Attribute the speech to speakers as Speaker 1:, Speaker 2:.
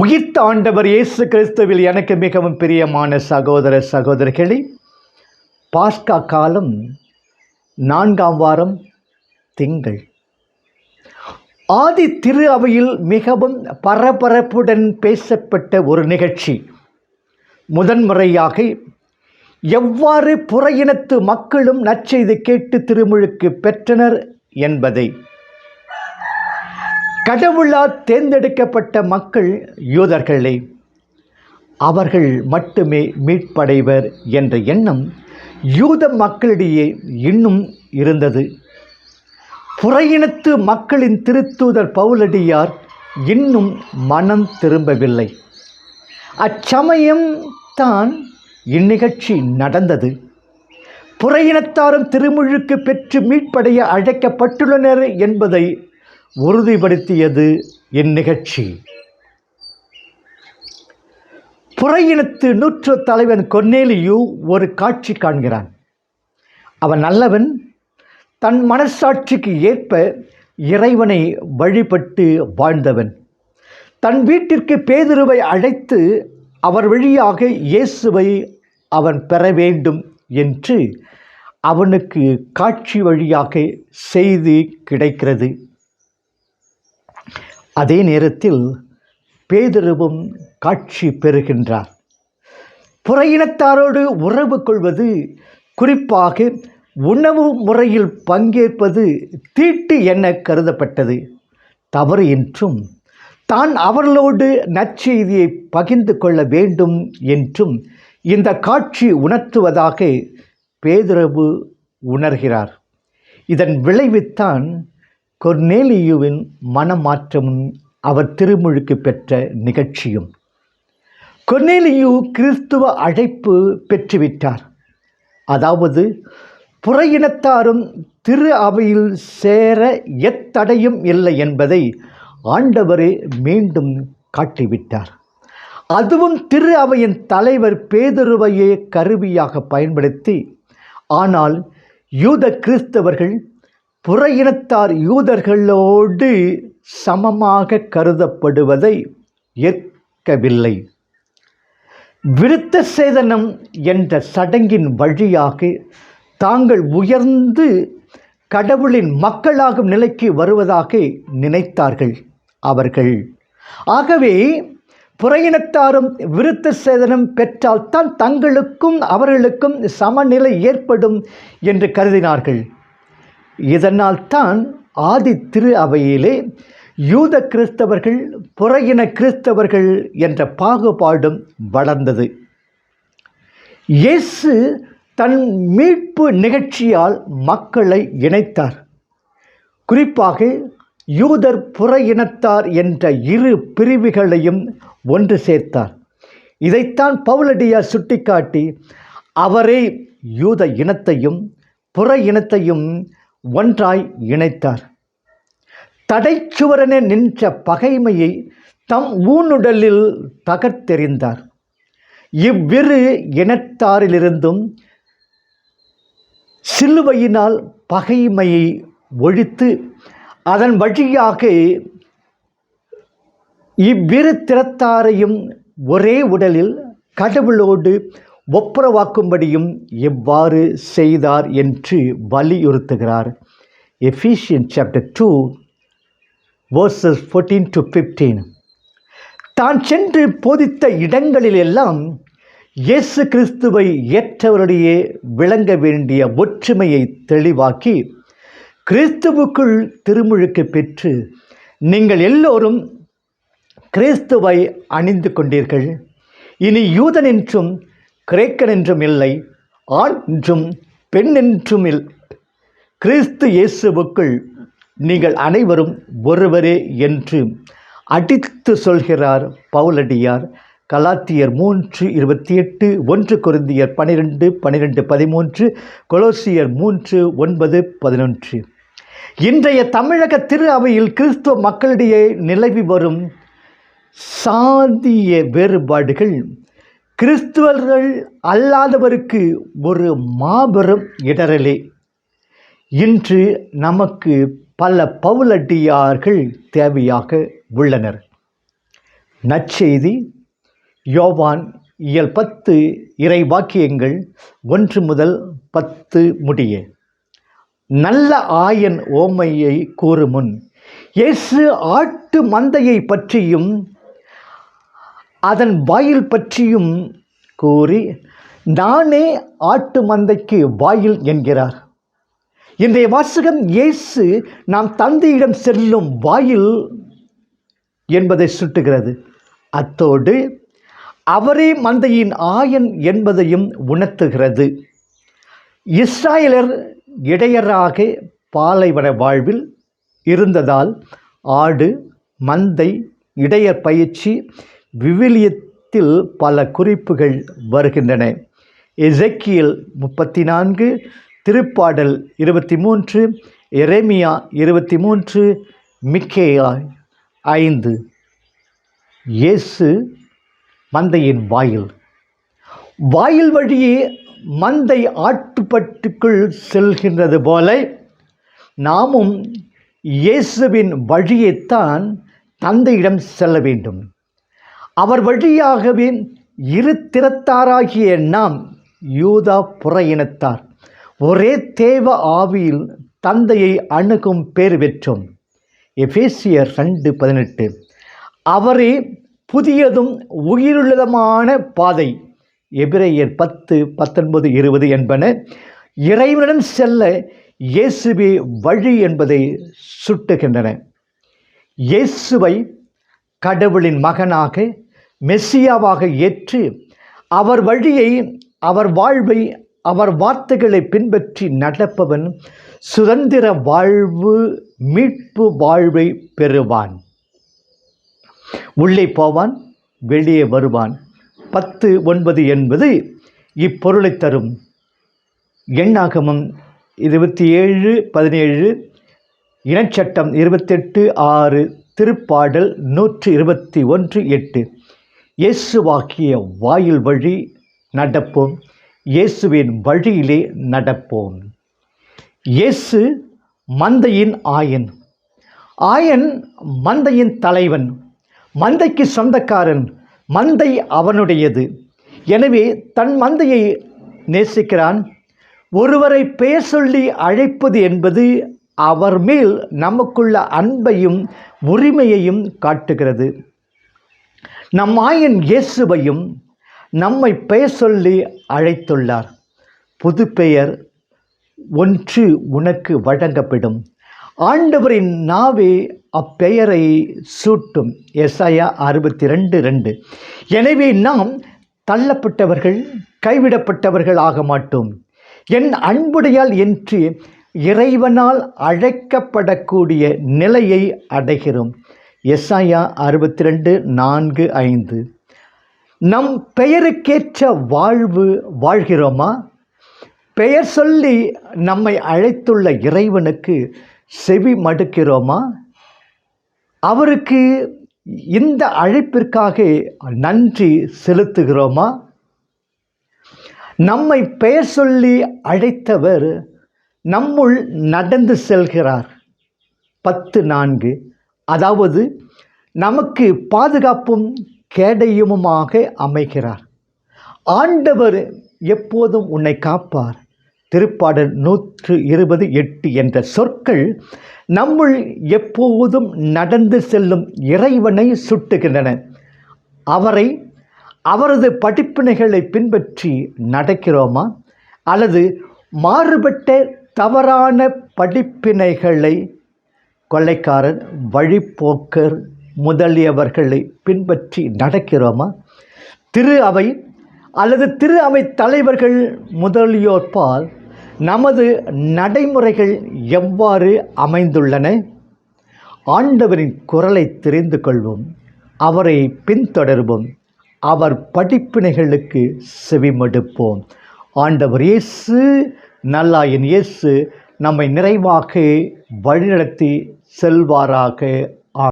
Speaker 1: உயிர்த்த ஆண்டவர் இயேசு கிறிஸ்துவில் எனக்கு மிகவும் பிரியமான சகோதர சகோதரிகளே, பாஸ்கா காலம் 4ஆம் வாரம் திங்கள். ஆதி திரு அவையில் மிகவும் பரபரப்புடன் பேசப்பட்ட ஒரு நிகழ்ச்சி. முதன்முறையாக எவ்வாறு புற இனத்து மக்களும் நற்செய்தி கேட்டு திருமுழுக்கு பெற்றனர் என்பதை, கடவுளால் தேர்ந்தெடுக்கப்பட்ட மக்கள் யூதர்களே, அவர்கள் மட்டுமே மீட்படைவர் என்ற எண்ணம் யூத மக்களிடையே இன்னும் இருந்தது. புற இனத்து மக்களின் திருத்தூதர் பவுலடியார் இன்னும் மனம் திரும்பவில்லை. அச்சமயம் தான் இந்நிகழ்ச்சி நடந்தது. புற இனத்தாரும் திருமுழுக்கு பெற்று மீட்படைய அழைக்கப்பட்டுள்ளனர் என்பதை உறுதிப்படுத்தியது இந்நிகழ்ச்சி. புற இனத்து நூற்று தலைவன் கொர்நேலியு ஒரு காட்சி காண்கிறான். அவன் நல்லவன், தன் மனசாட்சிக்கு ஏற்ப இறைவனை வழிபட்டு வாழ்ந்தவன். தன் வீட்டிற்கு பேதுருவை அழைத்து அவர் வழியாக இயேசுவை அவன் பெற வேண்டும் என்று அவனுக்கு காட்சி வழியாக செய்தி கிடைக்கிறது. அதே நேரத்தில் பேதுருவும் காட்சி பெறுகின்றார். புற இனத்தாரோடு உறவு கொள்வது, குறிப்பாக உணவு முறையில் பங்கேற்பது தீட்டு என கருதப்பட்டது. தவறு என்றும், தான் அவர்களோடு நற்செய்தியை பகிர்ந்து கொள்ள வேண்டும் என்றும் இந்த காட்சி உணர்த்துவதாக பேதுரு உணர்கிறார். இதன் விளைவுத்தான் கொர்நேலியுவின் மனமாற்றமும் அவர் திருமுழுக்கு பெற்ற நிகழ்ச்சியும். கொர்நேலியு கிறிஸ்துவ அழைப்பு பெற்றுவிட்டார். அதாவது புற இனத்தாரும் திரு அவையில் சேர எத்தடையும் இல்லை என்பதை ஆண்டவரே மீண்டும் காட்டிவிட்டார். அதுவும் திரு அவையின் தலைவர் பேதுருவையே கருவியாக பயன்படுத்தி. ஆனால் யூத கிறிஸ்தவர்கள் புற இனத்தார் யூதர்களோடு சமமாக கருதப்படுவதை ஏற்கவில்லை. விருத்த சேதனம் என்ற சடங்கின் வழியாக தாங்கள் உயர்ந்து கடவுளின் மக்களாகும் நிலைக்கு வருவதாக நினைத்தார்கள் அவர்கள். ஆகவே புற இனத்தாரும் விருத்த சேதனம் பெற்றால்தான் தங்களுக்கும் அவர்களுக்கும் சமநிலை ஏற்படும் என்று கருதினார்கள். இதனால் தான் ஆதி திரு அவையிலே யூத கிறிஸ்தவர்கள் புற இன கிறிஸ்தவர்கள் என்ற பாகுபாடும் வளர்ந்தது. இயேசு தன் மீட்பு நிகழ்ச்சியால் மக்களை இணைத்தார். குறிப்பாக யூதர் புற இனத்தார் என்ற இரு பிரிவுகளையும் ஒன்று சேர்த்தார். இதைத்தான் பவுலடியார் சுட்டிக்காட்டி அவரே யூத இனத்தையும் புற இனத்தையும் ஒன்றாய் இணைத்தார். தடைச்சுவரனே நின்ற பகைமையை தம் ஊனுடலில் தகர்த்தெறிந்தார். இவ்விரு இனத்தாரிலிருந்தும் சிலுவையினால் பகைமையை ஒழித்து அதன் வழியாக இவ்விரு திறத்தாரையும் ஒரே உடலில் கடவுளோடு ஒப்புரவாக்கும்படியும் எவ்வாறு செய்தார் என்று வலியுறுத்துகிறார். எஃபீசியன்ஸ் சாப்டர் 2 verses 14 to 15. தான் சென்று போதித்த இடங்களிலெல்லாம் இயேசு கிறிஸ்துவை ஏற்றவருடைய விளங்க வேண்டிய ஒற்றுமையை தெளிவாக்கி, கிறிஸ்துவுக்குள் திருமுழுக்கு பெற்று நீங்கள் எல்லோரும் கிறிஸ்துவை அணிந்து கொண்டீர்கள். இனி யூதன் என்றும் கிரேக்கன் என்றும் இல்லை, ஆண் என்றும் பெண் என்றும் கிறிஸ்து இயேசுவுக்குள் நீங்கள் அனைவரும் ஒருவரே என்று அடித்து சொல்கிறார் பவுலடியார். கலாத்தியர் 3:28, 1 கொரிந்தியர் 12:12-13, கொலோசியர் 3:9-11. இன்றைய தமிழக திரு அவையில் கிறிஸ்துவ மக்களிடையே நிலவி வரும் சாதிய வேறுபாடுகள் கிறிஸ்துவர்கள் அல்லாதவருக்கு ஒரு மாபெரும் இடரலே. இன்று நமக்கு பல பவுலடியார்கள் தேவையாக உள்ளனர். நற்செய்தி யோவான் இயல் 10 இறை வாக்கியங்கள் 1 முதல் 10 முடிய. நல்ல ஆயன் ஓமையை கூறுமுன் இயேசு ஆட்டு மந்தையை பற்றியும் அதன் வாயில் பற்றியும் கூறி, நானே ஆட்டு மந்தைக்கு வாயில் என்கிறார். இன்றைய வாசகம் இயேசு நாம் தந்தையிடம் செல்லும் வாயில் என்பதை சுட்டுகிறது. அத்தோடு அவரே மந்தையின் ஆயன் என்பதையும் உணர்த்துகிறது. இஸ்ராயலர் இடையராக பாலைவன வாழ்வில் இருந்ததால் ஆடு மந்தை இடையர் பயிற்சி விவிலியத்தில் பல குறிப்புகள் வருகின்றன. எசேக்கியேல் 34, திருப்பாடல் 23, எரேமியா 23, மிக்கேயா 5. இயேசு மந்தையின் வாயில். வாயில் வழியே மந்தை ஆட்டுப்பட்டுக்குள் செல்கின்றது போல நாமும் இயேசுவின் வழியைத்தான் தந்தையிடம் செல்ல வேண்டும். அவர் வழியாகவே இரு திறத்தாராகிய நாம், யூதா புற இனத்தார், ஒரே தேவ ஆவியில் தந்தையை அணுகும் பேறு பெற்றோம். எபேசியர் 2:18. அவரே புதியதும் உயிருள்ளதுமான பாதை. எபிரேயர் 10:19, 20 என்பன இறைவனிடம் செல்ல இயேசுவே வழி என்பதை சுட்டுகின்றன. இயேசுவை கடவுளின் மகனாக மெசியாவாக ஏற்று அவர் வழியை, அவர் வாழ்வை, அவர் வார்த்தைகளை பின்பற்றி நடப்பவன் சுதந்திர வாழ்வு, மீட்பு வாழ்வை பெறுவான். உள்ளே போவான், வெளியே வருவான். 10:9 என்பது இப்பொருளை தரும். எண்ணாகமம் 27:17, இனச்சட்டம் 28:6, திருப்பாடல் 121:8. இயேசுவாக்கிய வாயில் வழி நடப்போம். இயேசுவின் வழியிலே நடப்போம். இயேசு மந்தையின் ஆயன். ஆயன் மந்தையின் தலைவன், மந்தைக்கு சொந்தக்காரன். மந்தை அவனுடையது. எனவே தன் மந்தையை நேசிக்கிறான். ஒருவரை பெயர் சொல்லி அழைப்பது என்பது அவர் மேல் நமக்குள்ள அன்பையும் உரிமையையும் காட்டுகிறது. நம் ஆயன் இயேசுவையும் நம்மை பெயர் சொல்லி அழைத்துள்ளார். புது பெயர் ஒன்று உனக்கு வழங்கப்படும். ஆண்டவரின் நாவே அப்பெயரை சூட்டும். எசாயா 62:2. எனவே நாம் தள்ளப்பட்டவர்கள், கைவிடப்பட்டவர்கள் ஆக மாட்டோம். என் அன்புடையால் என்று இறைவனால் அழைக்கப்படக்கூடிய நிலையை அடைகிறோம். எசாயா 62:4-5. நம் பெயருக்கேற்ற வாழ்வு வாழ்கிறோமா? பெயர் சொல்லி நம்மை அழைத்துள்ள இறைவனுக்கு செவி மடுக்கிறோமா? அவருக்கு இந்த அழைப்பிற்காக நன்றி செலுத்துகிறோமா? நம்மை பெயர் சொல்லி அழைத்தவர் நம்முள் நடந்து செல்கிறார். 10:4. அதாவது நமக்கு பாதுகாப்பும் கேடயமுமாக அமைகிறார். ஆண்டவர் எப்போதும் உன்னை காப்பார். திருப்பாடல் 120:8 என்ற சொற்கள் நம்முள் எப்போதும் நடந்து செல்லும் இறைவனை சுட்டுகின்றன. அவரது படிப்பினைகளை பின்பற்றி நடக்கிறோமா? அல்லது மாறுபட்ட தவறான படிப்பினைகளை, கொள்ளைக்காரர், வழிப்போக்கர் முதலியவர்களை பின்பற்றி நடக்கிறோமா? திரு அவை அல்லது திரு அவை தலைவர்கள் முதலியோர்பால் நமது நடைமுறைகள் எவ்வாறு அமைந்துள்ளன? ஆண்டவரின் குரலை தெரிந்து கொள்வோம், அவரை பின்தொடர்வோம், அவர் படிப்பினைகளுக்கு செவிமடுப்போம். ஆண்டவர் இயேசு, நல்லாயன் இயேசு நம்மை நிறைவாக வழிநடத்தி செல்வாராக.